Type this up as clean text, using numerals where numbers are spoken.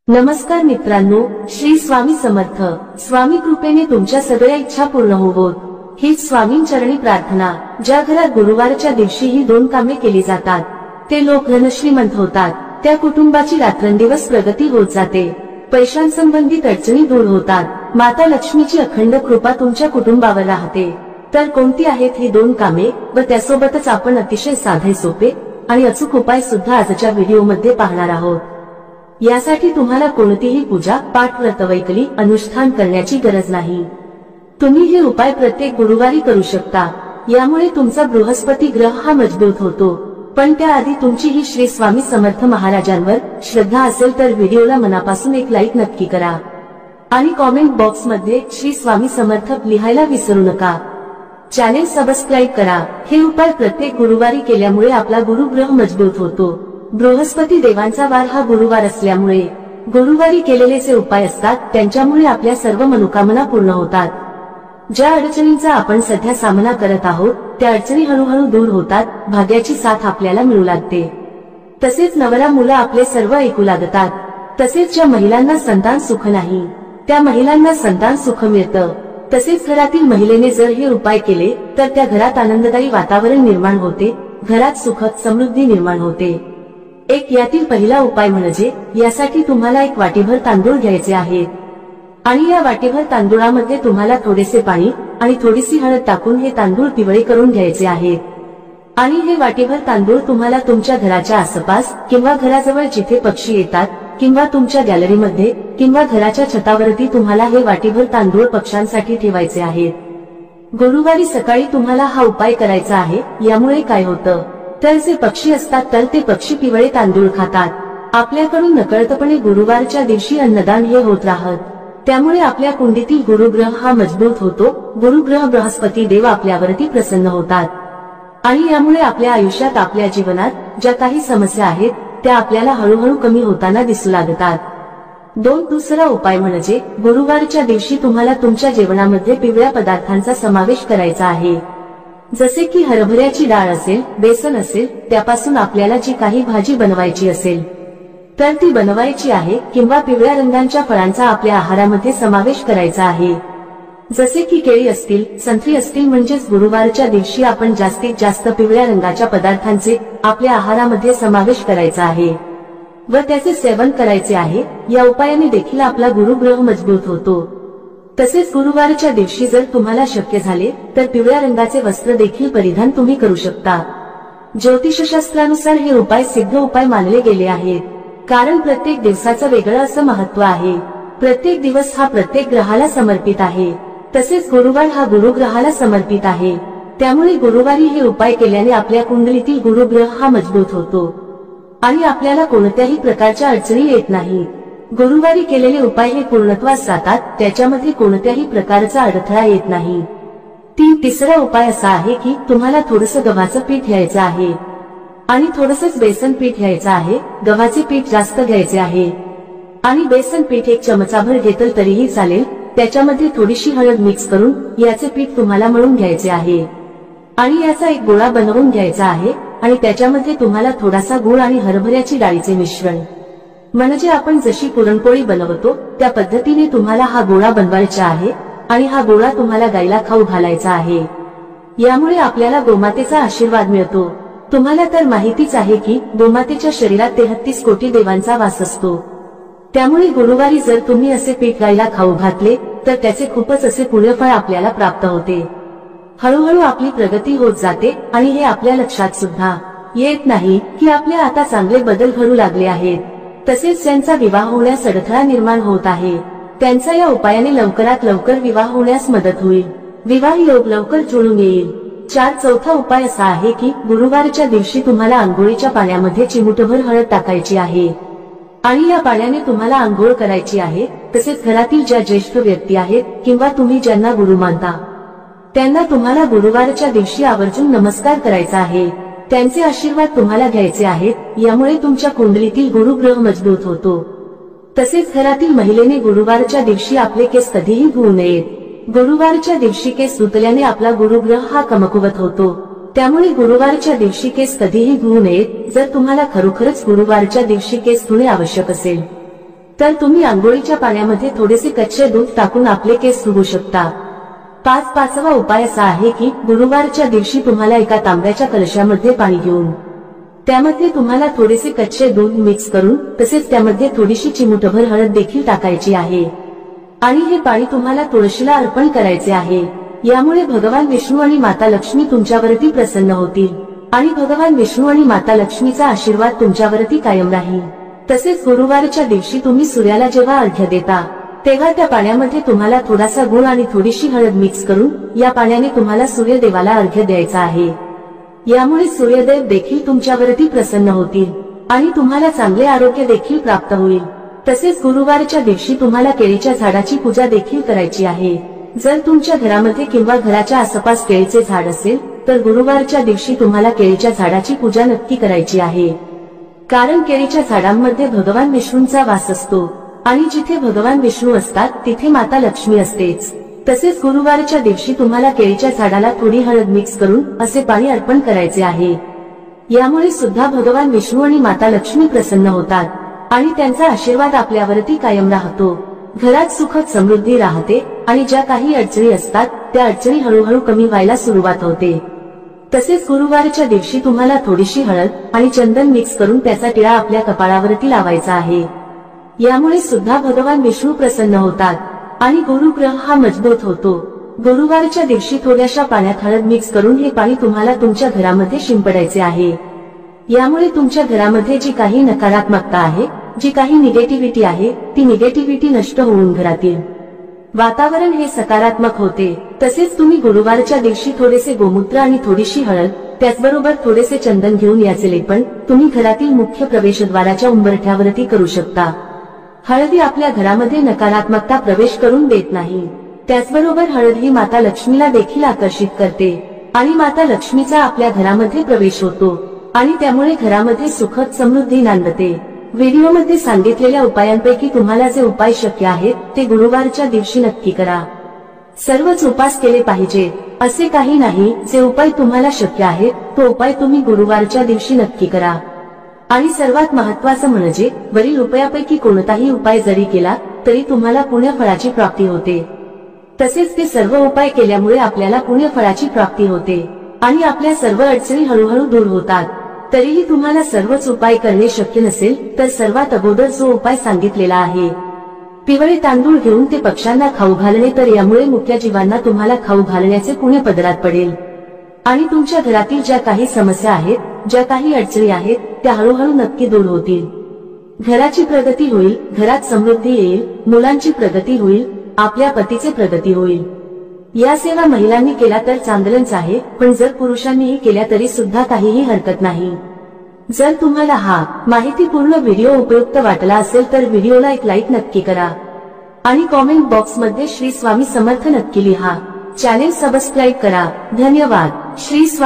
नमस्कार मित्रांनो, श्री स्वामी समर्थ. स्वामी कृपेने तुमच्या सगळ्या इच्छा पूर्ण होवोत हीच स्वामींचरणी प्रार्थना. ज्या घरात गुरुवारच्या दिवशी ही दोन कामे केली जातात ते लोक धनश्रीमंत होतात. त्या कुटुंबाची रात्रंदिवस प्रगती होत जाते. पैशांसंबंधित अडचणी दूर होतात. माता लक्ष्मीची अखंड कृपा तुमच्या कुटुंबावर राहते. तर कोणती आहेत ही दोन कामे व त्यासोबतच आपण अतिशय साधे सोपे आणि अचूक उपाय सुद्धा आजच्या व्हिडिओमध्ये पाहणार आहोत. यासाठी तुम्हाला कोणतीही पूजा पाठ व्रतवैकली अनुष्ठान करण्याची गरज नाही. तुम्ही हे उपाय प्रत्येक गुरुवारी करू शकता. यामुळे तुमचा बृहस्पती ग्रह हा मजबूत होतो. पण त्याआधी तुमची ही श्री स्वामी समर्थ महाराजांवर श्रद्धा असेल तर व्हिडिओला मनापासून एक लाईक नक्की करा आणि कॉमेंट बॉक्स मध्ये श्री स्वामी समर्थ लिहायला विसरू नका. चॅनेल सबस्क्राईब करा. हे उपाय प्रत्येक गुरुवारी केल्यामुळे आपला गुरुग्रह मजबूत होतो. बृहस्पती देवांचा वार हा गुरुवार असल्यामुळे गुरुवारी केलेले जे उपाय असतात त्यांच्यामुळे आपल्या सर्व मनोकामना पूर्ण होतात. ज्या अडचणींचा आपण सध्या सामना करत आहोत त्या अडचणी हळूहळू दूर होतात. भाग्याची साथ आपल्याला मिळू लागते. तसेच नवरा मुलं आपले सर्व ऐकू लागतात. तसेच ज्या महिलांना संतान सुख नाही त्या महिलांना संतान सुख मिळतं. तसेच घरातील महिलेने जर हे उपाय केले तर त्या घरात आनंददायी वातावरण निर्माण होते. घरात सुख समृद्धी निर्माण होते. एक यातील पहिला उपाय म्हणजे यासाठी तुम्हाला एक वाटीभर तांदूळ घ्यायचे आहेत आणि या वाटीभर तांदूळामध्ये तुम्हाला थोडेसे पाणी आणि थोडीशी हळद टाकून हे तांदूळ पिवळे करून घ्यायचे आहेत. आणि हे वाटीभर तांदूळ तुम्हाला तुमच्या घराच्या आसपास किंवा घराजवळ जिथे पक्षी येतात किंवा तुमच्या गॅलरीमध्ये किंवा घराच्या छतावरती तुम्हाला हे वाटीभर तांदूळ पक्ष्यांसाठी ठेवायचे आहेत. गुरुवारी सकाळी तुम्हाला हा उपाय करायचा आहे. यामुळे काय होतं तर जे पक्षी असतात तर ते पक्षी पिवळे तांदूळ खातात. आपल्याकडून नकळतपणे गुरुवारच्या दिवशी अन्नदान हे होत राहत. त्यामुळे आपल्या कुंडीतील गुरुग्रह हा मजबूत होतो. गुरुग्रह बृहस्पती देव आपल्यावरती प्रसन्न होतात आणि यामुळे आपल्या आयुष्यात आपल्या जीवनात ज्या काही समस्या आहेत त्या आपल्याला हळूहळू कमी होताना दिसू लागतात. दुसरा उपाय म्हणजे गुरुवारच्या दिवशी तुम्हाला तुमच्या जेवणामध्ये पिवळ्या पदार्थांचा समावेश करायचा आहे. जसे की हरभऱ्याची डाळ असेल, बेसन असेल, त्यापासून आपल्याला जी काही भाजी बनवायची असेल तर ती बनवायची आहे किंवा पिवळ्या रंगाच्या फळांचा आपल्या आहारामध्ये समावेश करायचा आहे. जसे की केळी असतील, संत्री असतील. म्हणजेच गुरुवारच्या दिवशी आपण जास्तीत जास्त पिवळ्या रंगाच्या पदार्थांचे आपल्या आहारामध्ये समावेश करायचा आहे व त्याचे सेवन करायचे आहे. या उपायाने देखील आपला गुरुग्रह मजबूत होतो. तसेच गुरुवारच्या दिवशी जर तुम्हाला शक्य झाले तर पिवळ्या रंगाचे वस्त्र देखील परिधान तुम्ही करू शकता. ज्योतिषशास्त्रानुसार हे उपाय सिद्ध उपाय मानले गेले आहेत. कारण प्रत्येक दिवसाचं वेगळं असं महत्व आहे. प्रत्येक दिवस हा प्रत्येक ग्रहाला समर्पित आहे. तसेच गुरुवार हा गुरुग्रहाला समर्पित आहे. त्यामुळे गुरुवारी हे उपाय केल्याने आपल्या कुंडलीतील गुरुग्रह हा मजबूत होतो आणि आपल्याला कोणत्याही प्रकारच्या अडचणी येत नाही. गुरुवारी केलेले उपाय हे पूर्णत्वास जातात. त्याच्यामध्ये कोणत्याही प्रकारचा अडथळा येत नाही. तिसरा उपाय असा आहे की तुम्हाला थोडंसं गव्हाचं पीठ घ्यायचं आहे आणि थोडंसंच बेसन पीठ घ्यायचं आहे. गव्हाचे पीठ जास्त घ्यायचे आहे आणि बेसन पीठ एक चमचाभर घेतलं तरीही चालेल. त्याच्यामध्ये थोडीशी हळद मिक्स करून याचे पीठ तुम्हाला मळून घ्यायचे आहे आणि याचा एक गोळा बनवून घ्यायचा आहे आणि त्याच्यामध्ये तुम्हाला थोडासा गूळ आणि हरभऱ्याची डाळीचे मिश्रण म्हणजे आपण जशी पुरणपोळी बनवतो त्या पद्धतीने तुम्हाला हा गोळा बनवायचा आहे आणि हा गोळा तुम्हाला गायला खाऊ घालायचा आहे. यामुळे आपल्याला गोमातेचा आशीर्वाद मिळतो. तुम्हाला तर माहितीच आहे की गोमातेच्या शरीरात 33 कोटी देवांचा वास असतो. त्यामुळे गुरुवारी जर तुम्ही असे पीठ गायला खाऊ घातले तर त्याचे खूपच असे पुण्यफळ आपल्याला प्राप्त होते. हळूहळू आपली प्रगती होत जाते आणि हे आपल्या लक्षात सुद्धा येत नाही की आपले आता चांगले बदल घडू लागले आहेत. तसेच ज्यांचा विवाह होण्यास अडथळा निर्माण होत आहे त्यांचा या उपायाने लवकरात लवकर विवाह होण्यास मदत होईल. विवाह योग लवकर जुळून येईल. चौथा उपाय असा आहे की गुरुवारच्या दिवशी तुम्हाला आंघोळीच्या पाण्यामध्ये चिमूटभर हळद टाकायची आहे आणि या पाण्याने तुम्हाला आंघोळ करायची आहे. तसेच घरातील ज्या ज्येष्ठ व्यक्ती आहेत किंवा तुम्ही ज्यांना गुरु मानता त्यांना तुम्हाला गुरुवारच्या दिवशी आवर्जून नमस्कार करायचा आहे. त्यांचे आशीर्वाद तुम्हाला घ्यायचे आहेत. यामुळे तुमच्या कुंडलीतील गुरुग्रह मजबूत होतो. तसेच घरातील महिलेने गुरुवारच्या दिवशी आपले केस कधीही धुवू नयेत. गुरुवारच्या दिवशी केस धुतल्याने आपला गुरुग्रह हा कमकुवत होतो. त्यामुळे गुरुवारच्या दिवशी केस कधीही धुवू नयेत. जर तुम्हाला खरोखरच गुरुवारच्या दिवशी केस धुणे आवश्यक असेल तर तुम्ही आंघोळीच्या पाण्यामध्ये थोडेसे कच्चे दूध टाकून आपले केस धुवू शकता। पाचवा उपाय असा आहे की गुरुवारच्या दिवशी तुम्हाला एका तांब्याच्या कलशामध्ये पाणी घेऊन त्यामध्ये तुम्हाला थोडेसे कच्चे दूध मिक्स करून तसेच त्यामध्ये थोडीशी चिमूटभर हळद देखील टाकायची आहे आणि हे पाणी तुम्हाला तुळशीला अर्पण करायचे आहे। यामुळे भगवान विष्णू आणि माता लक्ष्मी तुमच्यावरती प्रसन्न होतील आणि भगवान विष्णू आणि माता लक्ष्मीचा आशीर्वाद तुमच्यावरती कायम राहील। तसेच गुरुवारच्या दिवशी तुम्ही सूर्याला जेव्हा अर्घ्य देता तेव्हा त्या पाण्यामध्ये तुम्हाला थोडासा गुळ आणि थोडीशी हळद मिक्स करून या पाण्याने तुम्हाला सूर्यदेवाला अर्घ्य द्यायचा आहे। यामुळे सूर्यदेव देखील तुमच्यावरती प्रसन्न होतील आणि तुम्हाला चांगले आरोग्य देखील प्राप्त होईल। तसेच गुरुवारच्या दिवशी तुम्हाला केळीच्या झाडाची पूजा देखील करायची आहे। जर तुमच्या घरामध्ये किंवा घराच्या आसपास केळीचे झाड असेल तर गुरुवारच्या दिवशी तुम्हाला केळीच्या झाडाची पूजा नक्की करायची आहे, कारण केळीच्या झाडांमध्ये भगवान विष्णूंचा वास असतो आणि जिथे भगवान विष्णू असतात तिथे माता लक्ष्मी असतेच। तसेच गुरुवारच्या दिवशी तुम्हाला केळीच्या झाडाला थोडी हळद मिक्स करून असे पाणी अर्पण करायचे आहे। यामुळे सुद्धा भगवान विष्णू आणि माता लक्ष्मी प्रसन्न होतात आणि त्यांचा आशीर्वाद आपल्यावरती कायम राहतो। घरात सुखद समृद्धी राहते आणि ज्या काही अडचणी असतात त्या अडचणी हळूहळू कमी व्हायला सुरुवात होते। तसेच गुरुवारच्या दिवशी तुम्हाला थोडीशी हळद आणि चंदन मिक्स करून त्याचा टिळा आपल्या कपाळावरती लावायचा आहे। यामुळे सुद्धा भगवान विष्णू प्रसन्न होतात आणि गुरुग्रह हा मजबूत होतो। गुरुवारच्या दिवशी थोड्याशा पाण्यात हळद मिक्स करून हे पाणी तुम्हाला तुमच्या घरामध्ये शिंपडायचे आहे। यामुळे तुमच्या घरामध्ये जी काही नकारात्मकता आहे, जी काही निगेटिव्हिटी आहे, ती निगेटिव्हिटी नष्ट होऊन घरातील वातावरण हे सकारात्मक होते। तसेच तुम्ही गुरुवारच्या दिवशी थोडेसे गोमूत्र आणि थोडीशी हळद त्याचबरोबर थोडेसे चंदन घेऊन याचे लेपन तुम्ही घरातील मुख्य प्रवेशद्वाराच्या उंबरठ्यावरती करू शकता। हळदी आपल्या घरामध्ये नकारात्मकता प्रवेश करून देत नाही। त्याचबरोबर हळद ही माता लक्ष्मीला देखील आकर्षित करते आणि माता लक्ष्मीचा आपल्या घरामध्ये प्रवेश होतो आणि त्यामुळे घरामध्ये सुखद समृद्धी नांदते। व्हिडिओमध्ये सांगितलेल्या उपायांपैकी तुम्हाला जे उपाय शक्य आहेत ते गुरुवारच्या दिवशी नक्की करा। सर्वच उपास केले पाहिजे असे काही नाही, जे उपाय तुम्हाला शक्य आहेत तो उपाय तुम्ही गुरुवारच्या दिवशी नक्की करा। आणि सर्वात महत्त्वाचं म्हणजे वरील उपायापैकी कोणताही उपाय जरी केला तरी तुम्हाला पुण्यफळाची प्राप्ती होते। तसेच ते सर्व उपाय केल्यामुळे आपल्याला पुण्यफळाची प्राप्ती होते आणि आपल्या सर्व अडचणी हळूहळू दूर होतात। तरीही तुम्हाला सर्वच उपाय करणे शक्य नसेल तर सर्वात अगोदर जो उपाय सांगितलेला आहे, पिवळे तांदूळ घेऊन ते पक्ष्यांना खाऊ घालणे, तर यामुळे मुक्या जीवांना तुम्हाला खाऊ घालण्याचे पुण्य पदरात पडेल आणि तुमच्या घरातील ज्या काही समस्या आहेत, ज्या काही अडचणी आहेत त्या हळूहळू नक्की दूर होतील। घराची प्रगती होईल, घरात समृद्धी येईल, मुलांची प्रगती होईल, आपल्या पतीचे प्रगती होईल। या सेवा महिलांनी केला तर चांगलंच आहे, पण जर पुरुषांनीही केल्या तरी सुद्धा काहीही हरकत नाही। जर तुम्हाला हा माहितीपूर्ण व्हिडिओ उपयुक्त वाटला असेल तर व्हिडिओला एक लाईक नक्की करा आणि कॉमेंट बॉक्स मध्ये श्री स्वामी समर्थ नक्की लिहा। चॅनेल सबस्क्राईब करा। धन्यवाद। श्री स्वामी